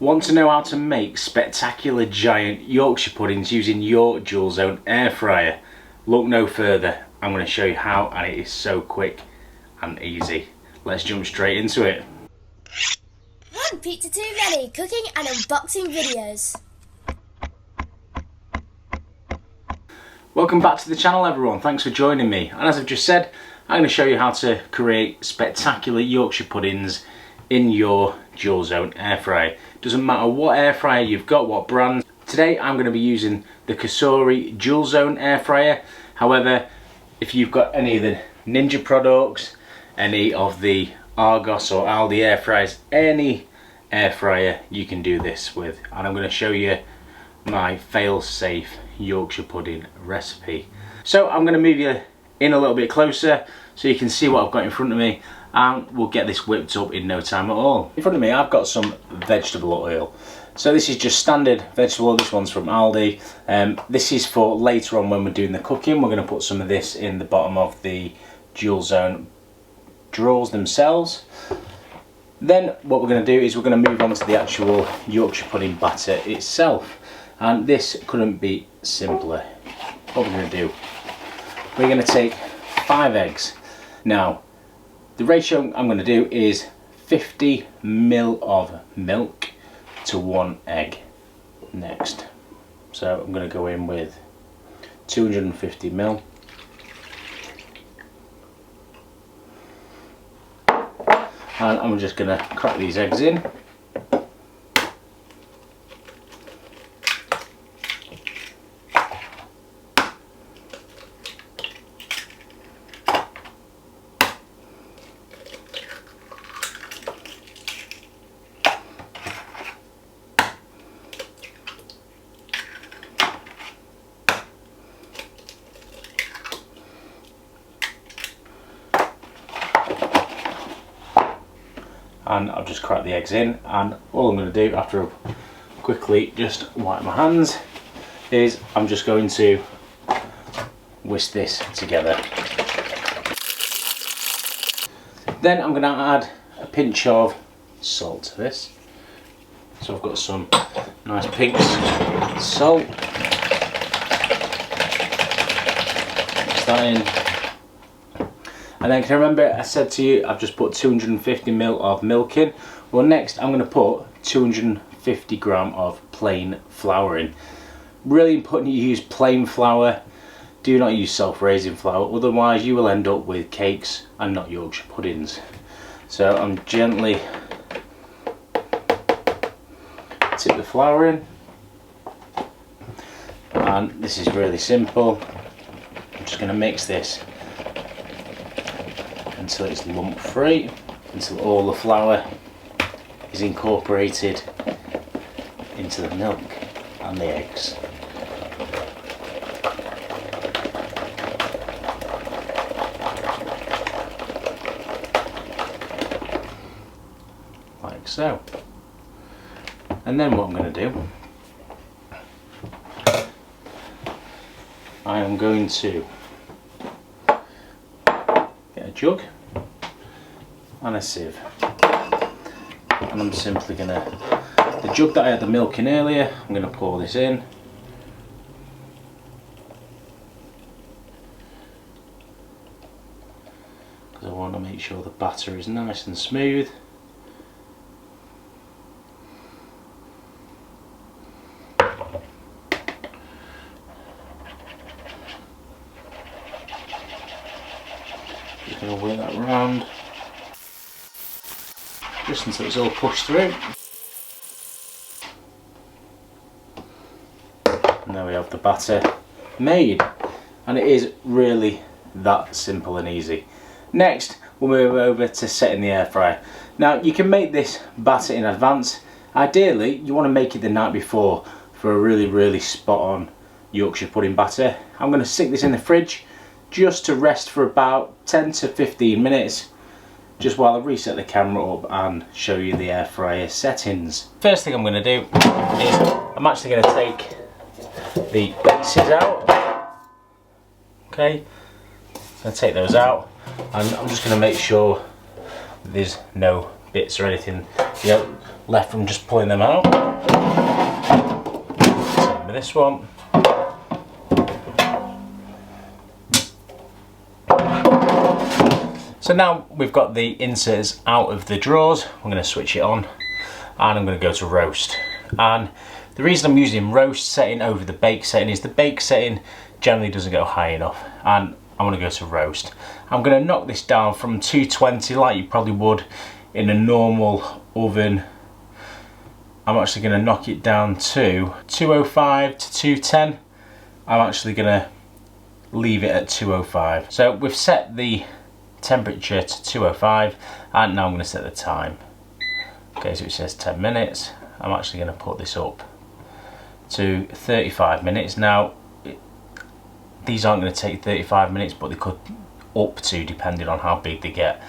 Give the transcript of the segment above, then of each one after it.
Want to know how to make spectacular giant Yorkshire puddings using your dual zone air fryer? Look no further. I'm going to show you how, and it is so quick and easy. Let's jump straight into it. And Pizza 2 ready, cooking and unboxing videos. Welcome back to the channel everyone, thanks for joining me. And as I've just said, I'm going to show you how to create spectacular Yorkshire puddings in your dual zone air fryer. Doesn't matter what air fryer you've got, what brand. Today I'm going to be using the Cosori dual zone air fryer. However, if you've got any of the Ninja products, any of the Argos or Aldi air fryers, any air fryer you can do this with. And I'm going to show you my fail-safe Yorkshire pudding recipe. So I'm going to move you in a little bit closer so you can see what I've got in front of me, and we'll get this whipped up in no time at all. In front of me I've got some vegetable oil. So this is just standard vegetable oil. This one's from Aldi. This is for later on when we're doing the cooking. We're going to put some of this in the bottom of the dual zone drawers themselves. Then what we're going to do is we're going to move on to the actual Yorkshire pudding batter itself, and this couldn't be simpler. What we're going to do, we're going to take 5 eggs. Now the ratio I'm going to do is 50 ml of milk to 1 egg next. So I'm going to go in with 250 ml. And I'm just going to crack these eggs in. And I've just cracked the eggs in, and all I'm going to do after I quickly just wipe my hands is I'm just going to whisk this together. Then I'm going to add a pinch of salt to this. So I've got some nice pinks of salt. Mix that in. And then can you remember I said to you I've just put 250 ml of milk in? Well, next I'm going to put 250 gram of plain flour in. Really important you use plain flour. Do not use self-raising flour, otherwise you will end up with cakes and not Yorkshire puddings. So I'm gently tip the flour in, and this is really simple. I'm just going to mix this until it's lump free, until all the flour is incorporated into the milk and the eggs. Like so. And then what I'm going to do, I am going to get a jug and a sieve, and I'm simply going to, the jug that I had the milk in earlier, I'm going to pour this in. Because I want to make sure the batter is nice and smooth. Just going to work that round just until it's all pushed through. And there we have the batter made, and it is really that simple and easy. Next we'll move over to setting the air fryer. Now you can make this batter in advance. Ideally you want to make it the night before for a really spot on Yorkshire pudding batter. I'm going to stick this in the fridge just to rest for about 10 to 15 minutes, just while I reset the camera up and show you the air fryer settings. First thing I'm going to do is I'm actually going to take the bases out. Okay, I'm going to take those out, and I'm just going to make sure there's no bits or anything. You know, left from just pulling them out. Same with this one. So now we've got the inserts out of the drawers, I'm going to switch it on and I'm going to go to roast. And the reason I'm using roast setting over the bake setting is the bake setting generally doesn't go high enough, and I want to go to roast. I'm going to knock this down from 220 like you probably would in a normal oven. I'm actually going to knock it down to 205 to 210. I'm actually going to leave it at 205. So we've set the temperature to 205 and now I'm going to set the time. Okay, so it says 10 minutes. I'm actually going to put this up to 35 minutes. Now these aren't going to take 35 minutes, but they could up to, depending on how big they get.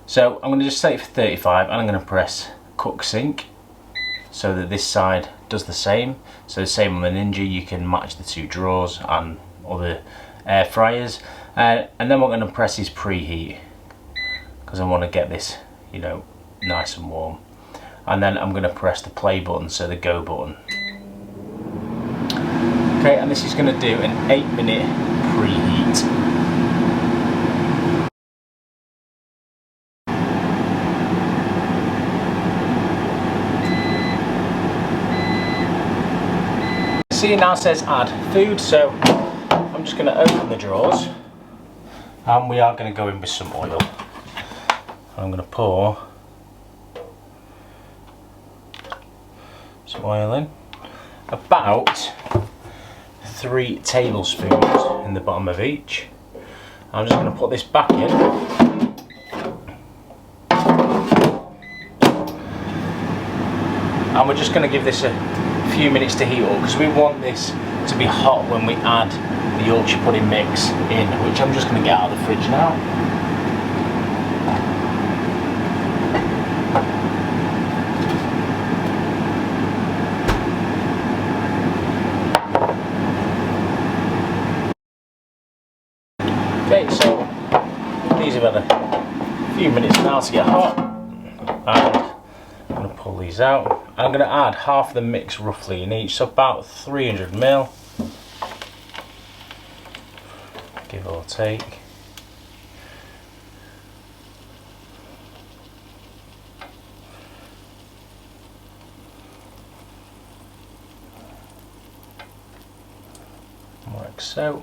So I'm going to just set it for 35 and I'm going to press cook sync so that this side does the same. So the same on the Ninja, you can match the two drawers and other air fryers. And then we're going to press this preheat because I want to get this, you know, nice and warm. And then I'm going to press the play button, so the go button. Okay, and this is going to do an 8-minute preheat. See, it now says add food, so I'm just going to open the drawers and we are going to go in with some oil. I'm going to pour some oil in, about 3 tablespoons in the bottom of each. I'm just going to put this back in and we're just going to give this a few minutes to heat up because we want this to be hot when we add the Yorkshire pudding mix in, which I'm just going to get out of the fridge now. Okay, so these have had a few minutes now to get hot, and I'm going to pull these out. I'm going to add half of the mix roughly in each, so about 300 ml, give or take. Like so.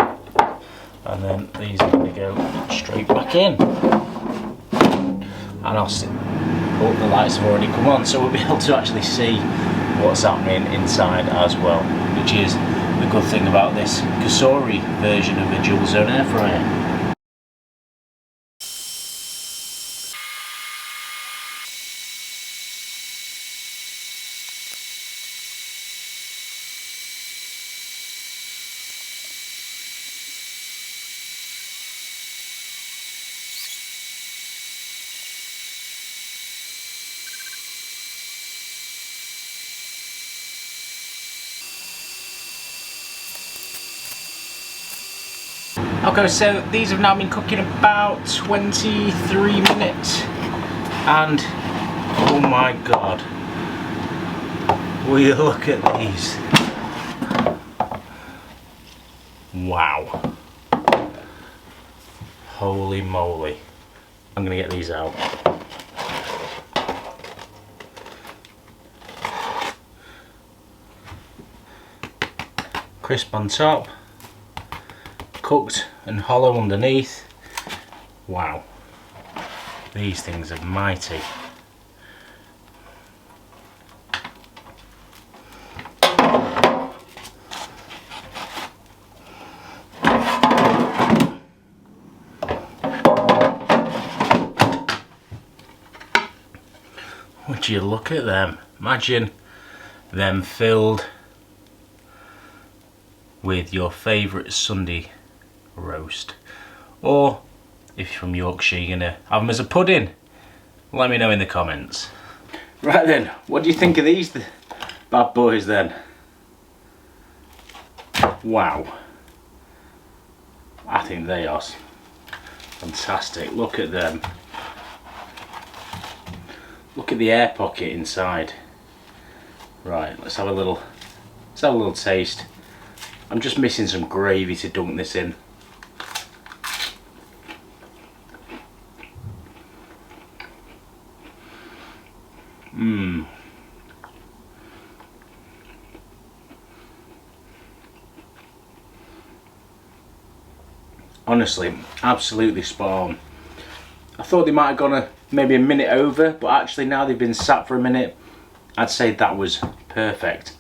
And then these are going to go straight back in. And I'll see. Oh, the lights have already come on, so we'll be able to actually see what's happening inside as well, which is the good thing about this Kasori version of the dual zone air fryer. Okay, so these have now been cooking about 23 minutes and oh my god, will you look at these? Wow, holy moly. I'm gonna get these out. Crisp on top, cooked and hollow underneath. Wow, these things are mighty. Would you look at them? Imagine them filled with your favourite Sunday roast, or if you're from Yorkshire, you're gonna have them as a pudding. Let me know in the comments. Right then, what do you think of these bad boys then? Wow, I think they are fantastic. Look at them. Look at the air pocket inside. Right, let's have a little taste. I'm just missing some gravy to dunk this in. Honestly, absolutely spot on. I thought they might have gone maybe a minute over, but actually now they've been sat for a minute, I'd say that was perfect.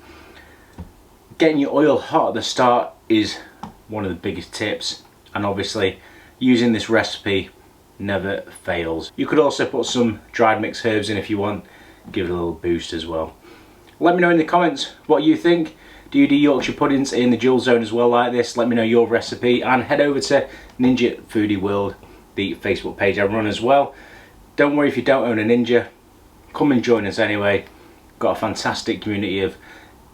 Getting your oil hot at the start is one of the biggest tips, and obviously using this recipe never fails. You could also put some dried mixed herbs in if you want, give it a little boost as well. Let me know in the comments what you think. Do you do Yorkshire puddings in the dual zone as well like this? Let me know your recipe, and head over to Ninja Foodie World, the Facebook page I run as well. Don't worry if you don't own a Ninja, come and join us anyway. Got a fantastic community of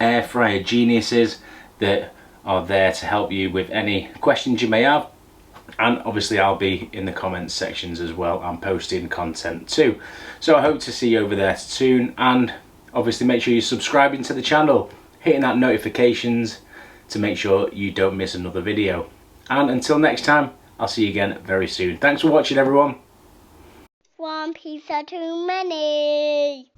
air fryer geniuses that are there to help you with any questions you may have, and obviously I'll be in the comments sections as well. I'm posting content too, so I hope to see you over there soon, and obviously make sure you're subscribing to the channel, hitting that notifications to make sure you don't miss another video. And until next time, I'll see you again very soon. Thanks for watching, everyone. One pizza too many.